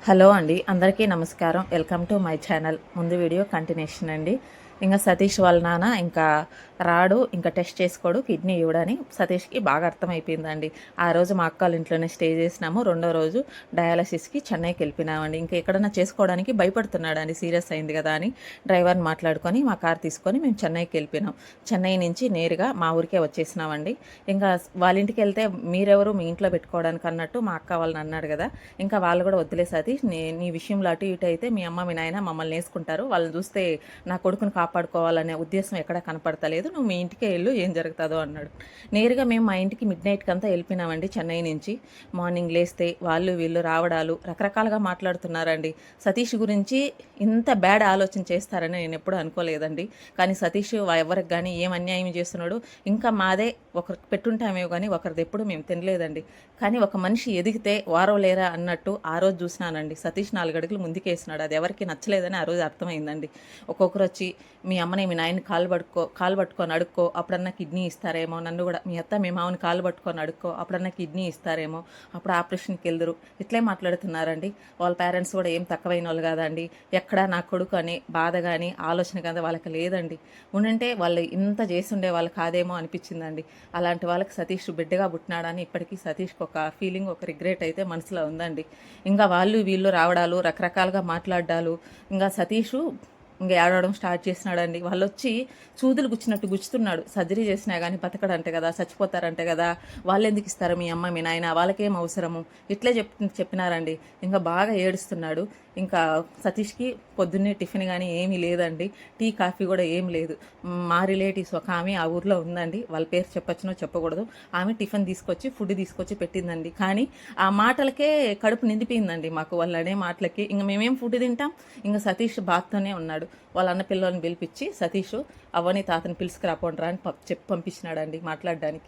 Hello అండి, అందరికీ నమస్కారం. Welcome to my channel. ముందు వీడియో కంటిన్యూషన్ అండి. ఇంకా సతీష్ వాళ్ళ నాన్న ఇంకా రాడు, ఇంకా టెస్ట్ చేసుకోడు కిడ్నీ ఇవ్వడని సతీష్కి బాగా అర్థమైపోయిందండి. ఆ రోజు మా అక్క వాళ్ళ ఇంట్లోనే స్టే చేసినాము. రెండో రోజు డయాలసిస్కి చెన్నైకి వెళ్ళిపోయినామండి. ఇంకా ఎక్కడన్నా చేసుకోవడానికి భయపడుతున్నాడండి, సీరియస్ అయింది కదా అని డ్రైవర్ని మాట్లాడుకొని మా కార్ తీసుకొని మేము చెన్నైకి వెళ్ళిపోయినాం. చెన్నై నుంచి నేరుగా మా ఊరికే వచ్చేసినామండి. ఇంకా వాళ్ళ ఇంటికి వెళ్తే మీరెవరు మీ ఇంట్లో పెట్టుకోవడానికి అన్నట్టు మా అక్క వాళ్ళని అన్నాడు కదా. ఇంకా వాళ్ళు కూడా వద్దులే సతీష్, నీ విషయంలో అటు ఇటు అయితే మీ అమ్మ మీ నాయన మమ్మల్ని వేసుకుంటారు, వాళ్ళని చూస్తే నా కొడుకుని కాపాడుకోవాలనే ఉద్దేశం ఎక్కడా కనపడతలేదు, నువ్వు మీ ఇంటికే వెళ్ళు, ఏం జరుగుతుందో అన్నాడు. నేరుగా మేము మా ఇంటికి మిడ్ నైట్కి అంతా వెళ్ళిపోయినామండి. చెన్నై నుంచి మార్నింగ్ లేస్తే వాళ్ళు వీళ్ళు రావడాలు రకరకాలుగా మాట్లాడుతున్నారండి. సతీష్ గురించి ఇంత బ్యాడ్ ఆలోచన చేస్తారని నేను ఎప్పుడూ అనుకోలేదండి. కానీ సతీష్ ఎవరికి కానీ ఏం అన్యాయం చేస్తున్నాడు, ఇంకా మాదే ఒకరికి పెట్టుంటామేమో కానీ ఒకరిది ఎప్పుడు మేము తినలేదండి. కానీ ఒక మనిషి ఎదిగితే వారో లేరా అన్నట్టు ఆ రోజు చూసినానండి. సతీష్ 4 అడుగులు ముందుకేసినాడు. అది ఎవరికి నచ్చలేదని ఆ రోజు అర్థమైందండి. ఒక్కొక్కరు వచ్చి మీ అమ్మని మీ నాయన్ని కాలు పట్టుకొని అడుక్కో, అప్పుడన్నా కిడ్నీ ఇస్తారేమో, నన్ను కూడా మీ అత్త మీ మామని కాలు పట్టుకొని అడుక్కో, అప్పుడన్నా కిడ్నీ ఇస్తారేమో, అప్పుడు ఆపరేషన్కి వెళ్దురు, ఇట్లే మాట్లాడుతున్నారండి. వాళ్ళ పేరెంట్స్ కూడా ఏం తక్కువైన వాళ్ళు కాదండి. ఎక్కడ నా కొడుకు అని బాధ కానీ ఆలోచన కానీ వాళ్ళకి లేదండి. ఉండుంటే వాళ్ళు ఇంత చేస్తుండే వాళ్ళు కాదేమో అనిపించిందండి. అలాంటి వాళ్ళకి సతీష్ బిడ్డగా పుట్టినాడని ఇప్పటికీ సతీష్కి ఒక ఫీలింగ్, ఒక రిగ్రెట్ అయితే మనసులో ఉందండి. ఇంకా వాళ్ళు వీళ్ళు రావడాలు రకరకాలుగా మాట్లాడాలు, ఇంకా సతీషు ఇంకా ఏడవడం స్టార్ట్ చేసినాడండి. వాళ్ళు వచ్చి చూదులు గుచ్చినట్టు గుచ్చుతున్నాడు. సర్జరీ చేసినా కానీ బతకడంటే కదా, చచ్చిపోతారంటే కదా, వాళ్ళు ఎందుకు ఇస్తారు మీ అమ్మ మీ నాయన, వాళ్ళకేం అవసరము, ఇట్లే చెప్పినారండి. ఇంకా బాగా ఏడుస్తున్నాడు. ఇంకా సతీష్కి పొద్దున్నే టిఫిన్ కానీ ఏమీ లేదండి, టీ కాఫీ కూడా ఏం లేదు. మా రిలేటివ్స్ ఒక ఆమె ఆ ఊర్లో ఉందండి, వాళ్ళ పేరు చెప్పచ్చునో చెప్పకూడదు, ఆమె టిఫిన్ తీసుకొచ్చి ఫుడ్ తీసుకొచ్చి పెట్టిందండి. కానీ ఆ మాటలకే కడుపు నిండిపోయిందండి మాకు, వాళ్ళు అనే మాటలకి. ఇంకా మేమేం ఫుడ్ తింటాం. ఇంకా సతీష్ బాత్తోనే ఉన్నాడు. వాళ్ళ అన్న పిల్లల్ని పిలిపించి సతీష్ అవ్వని తాతని పిలుచుకురాపోండ్రా అని చెప్పి పంపించినాడండి మాట్లాడడానికి.